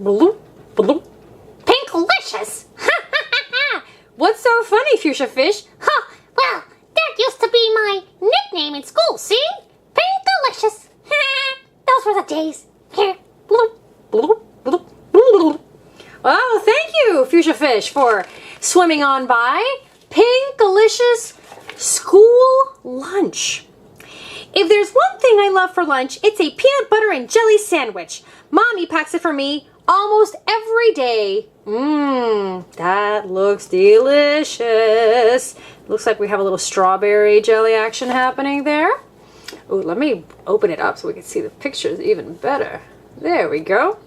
Bloop, bloop. Pinkalicious! What's so funny, Fuchsia Fish? Huh, well, that used to be my nickname in school, see? Pinkalicious. Those were the days. Here. Bloop, bloop, bloop, bloop. Well, thank you, Fuchsia Fish, for swimming on by Pinkalicious School Lunch. If there's one thing I love for lunch, it's a peanut butter and jelly sandwich. Mommy packs it for me almost every day. That looks delicious. Looks like we have a little strawberry jelly action happening there. Oh, let me open it up so we can see the pictures even better. There we go.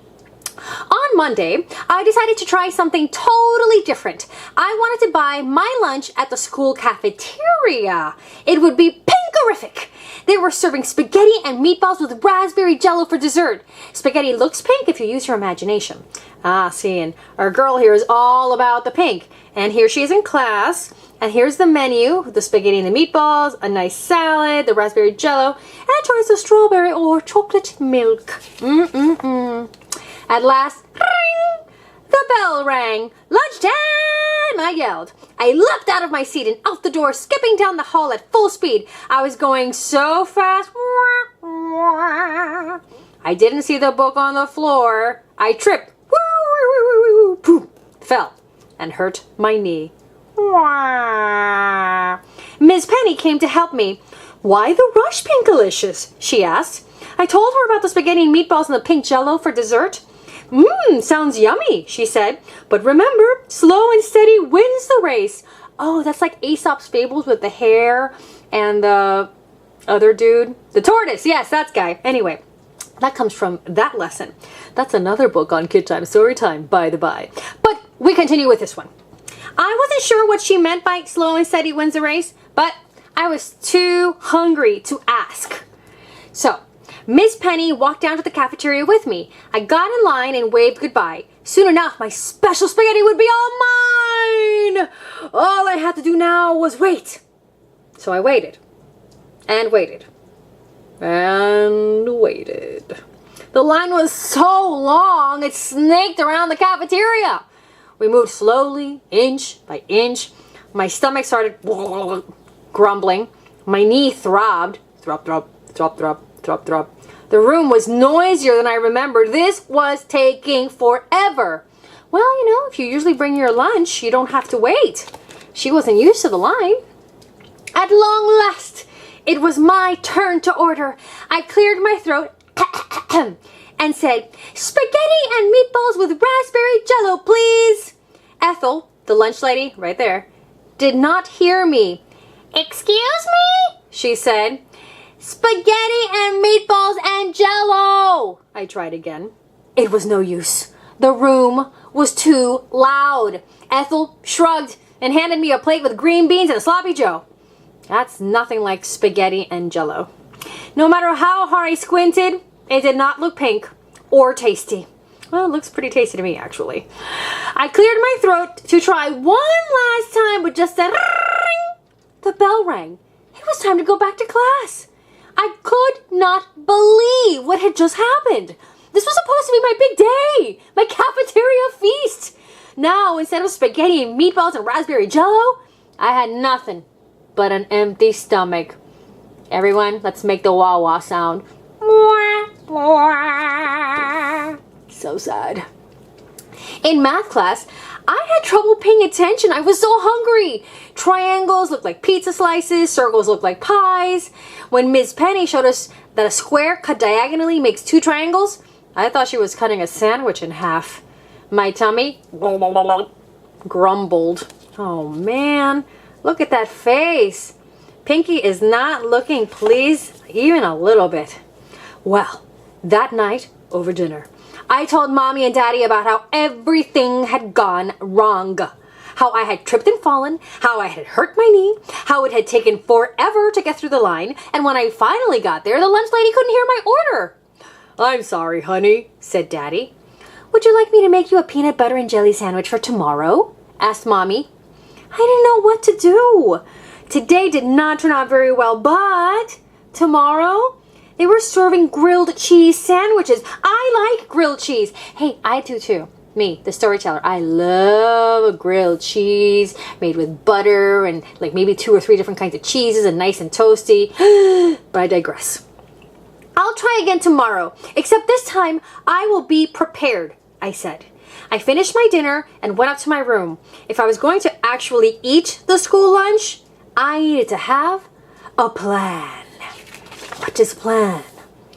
On Monday, I decided to try something totally different. I wanted to buy my lunch at the school cafeteria. It would be pinkerific. They were serving spaghetti and meatballs with raspberry jello for dessert. Spaghetti looks pink if you use your imagination. Ah, see, and our girl here is all about the pink. And here she is in class. And here's the menu, the spaghetti and the meatballs, a nice salad, the raspberry jello, and a choice of strawberry or chocolate milk. At last, ring! The bell rang. Lunchtime! I yelled. I leapt out of my seat and out the door, skipping down the hall at full speed. I was going so fast. I didn't see the book on the floor. I tripped. Fell and hurt my knee. Miss Penny came to help me. Why the rush, Pinkalicious? She asked. I told her about the spaghetti and meatballs and the pink jello for dessert. Sounds yummy, she said. But remember, slow and steady wins the race. Oh, that's like Aesop's Fables with the hare and the other dude. The tortoise, yes, that guy. Anyway, that comes from that lesson. That's another book on KidTimeStoryTime, by the by. But we continue with this one. I wasn't sure what she meant by slow and steady wins the race, but I was too hungry to ask. So, Miss Penny walked down to the cafeteria with me. I got in line and waved goodbye. Soon enough, my special spaghetti would be all mine! All I had to do now was wait. So I waited. And waited. And waited. The line was so long, it snaked around the cafeteria. We moved slowly, inch by inch. My stomach started grumbling. My knee throbbed. Throb, throb, throb, throb, throb, throb. The room was noisier than I remembered. This was taking forever. Well, you know, if you usually bring your lunch, you don't have to wait. She wasn't used to the line. At long last, it was my turn to order. I cleared my throat and said, "Spaghetti and meatballs with raspberry jello, please." Ethel, the lunch lady, right there, did not hear me. "Excuse me?" she said. "Spaghetti and meatballs and jello." I tried again. It was no use. The room was too loud. Ethel shrugged and handed me a plate with green beans and a sloppy joe. That's nothing like spaghetti and jello. No matter how hard I squinted, it did not look pink or tasty. Well, it looks pretty tasty to me, actually. I cleared my throat to try one last time, but just then, ring, the bell rang. It was time to go back to class. I could not believe what had just happened. This was supposed to be my big day, my cafeteria feast. Now, instead of spaghetti and meatballs and raspberry jello, I had nothing but an empty stomach. Everyone, let's make the wah-wah sound. So sad. In math class, I had trouble paying attention. I was so hungry. Triangles looked like pizza slices. Circles looked like pies. When Ms. Penny showed us that a square cut diagonally makes two triangles, I thought she was cutting a sandwich in half. My tummy grumbled. Oh man, look at that face. Pinky is not looking pleased even a little bit. Well, that night over dinner, I told Mommy and Daddy about how everything had gone wrong. How I had tripped and fallen, how I had hurt my knee, how it had taken forever to get through the line, and when I finally got there, the lunch lady couldn't hear my order. "I'm sorry, honey," said Daddy. "Would you like me to make you a peanut butter and jelly sandwich for tomorrow?" asked Mommy. I didn't know what to do. Today did not turn out very well, but tomorrow, They were serving grilled cheese sandwiches. I like grilled cheese. Hey, I do too. Me, the storyteller. I love a grilled cheese made with butter and like maybe 2 or 3 different kinds of cheeses and nice and toasty. But I digress. I'll try again tomorrow, except this time I will be prepared, I said. I finished my dinner and went up to my room. If I was going to actually eat the school lunch, I needed to have a plan. What is a plan?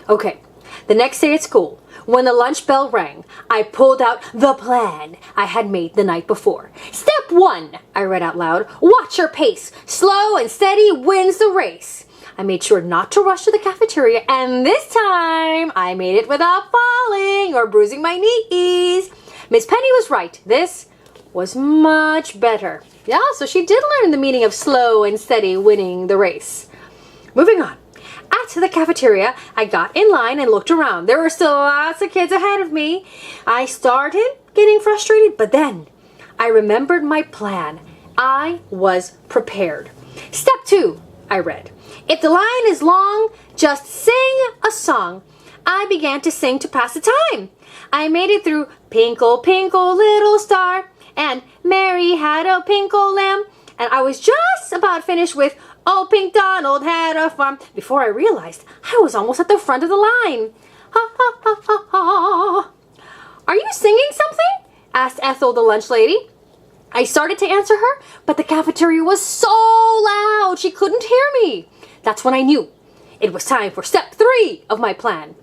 Okay, the next day at school, when the lunch bell rang, I pulled out the plan I had made the night before. Step 1, I read out loud, watch your pace. Slow and steady wins the race. I made sure not to rush to the cafeteria, and this time I made it without falling or bruising my knees. Miss Penny was right. This was much better. Yeah, so she did learn the meaning of slow and steady winning the race. Moving on. At the cafeteria, I got in line and looked around. There were still lots of kids ahead of me. I started getting frustrated, but then I remembered my plan. I was prepared. Step 2, I read. If the line is long, just sing a song. I began to sing to pass the time. I made it through Pinkle, Pinkle, Little Star, and Mary had a pinkle lamb, and I was just about finished with Oh, Pink Donald had a farm before I realized I was almost at the front of the line. Ha, ha, ha, ha, ha. Are you singing something? Asked Ethel, the lunch lady. I started to answer her, but the cafeteria was so loud she couldn't hear me. That's when I knew it was time for step 3 of my plan.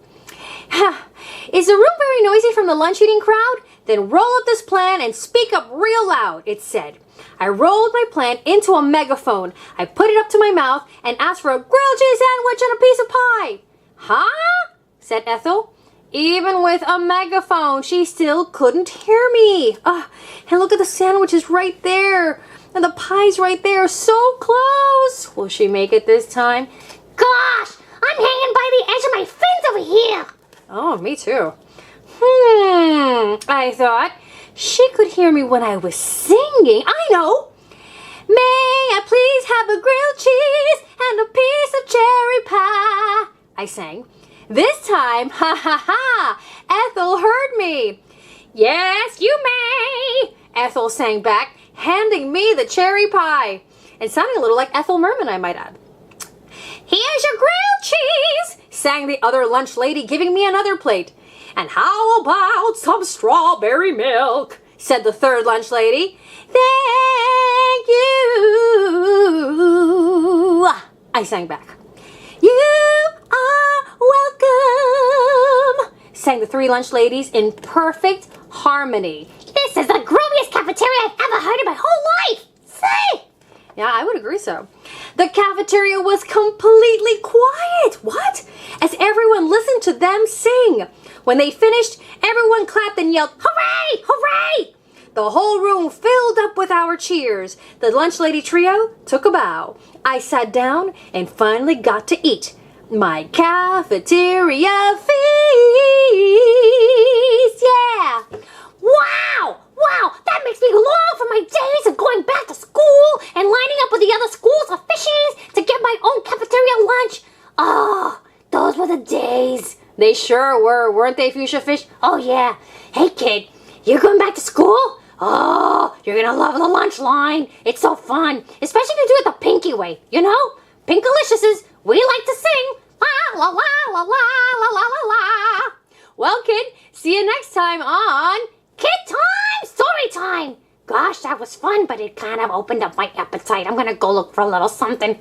Is the room very noisy from the lunch eating crowd? Then roll up this plan and speak up real loud, it said. I rolled my plan into a megaphone. I put it up to my mouth and asked for a grilled cheese sandwich and a piece of pie. Huh? Said Ethel. Even with a megaphone, she still couldn't hear me. And look at the sandwiches right there. And the pie's right there, so close. Will she make it this time? Gosh, I'm hanging by the edge of my fins over here. Oh, me too. I thought. She could hear me when I was singing. I know. May I please have a grilled cheese and a piece of cherry pie, I sang. This time, ha ha ha, Ethel heard me. Yes, you may, Ethel sang back, handing me the cherry pie. And sounding a little like Ethel Merman, I might add. Here's your grilled cheese, sang the other lunch lady, giving me another plate. And how about some strawberry milk, said the third lunch lady. Thank you, I sang back. You are welcome, sang the 3 lunch ladies in perfect harmony. This is the grooviest cafeteria I've ever heard in my whole life. Say! Yeah, I would agree so. The cafeteria was completely quiet. What? As everyone listened to them sing. When they finished, everyone clapped and yelled, hooray, hooray! The whole room filled up with our cheers. The lunch lady trio took a bow. I sat down and finally got to eat my cafeteria feast. Yeah! Wow! Wow! That makes me long for my days of going back to school and lining up with the other schools officials to get my own cafeteria lunch. Oh, those were the days. They sure were, weren't they, Fuchsia Fish? Oh, yeah. Hey, kid, you're going back to school? Oh, you're going to love the lunch line. It's so fun, especially to do it the Pinky way. You know, Pinkalicious, we like to sing. La, la, la, la, la, la, la, la, la. Well, kid, see you next time on KidTime StoryTime. Gosh, that was fun, but it kind of opened up my appetite. I'm going to go look for a little something.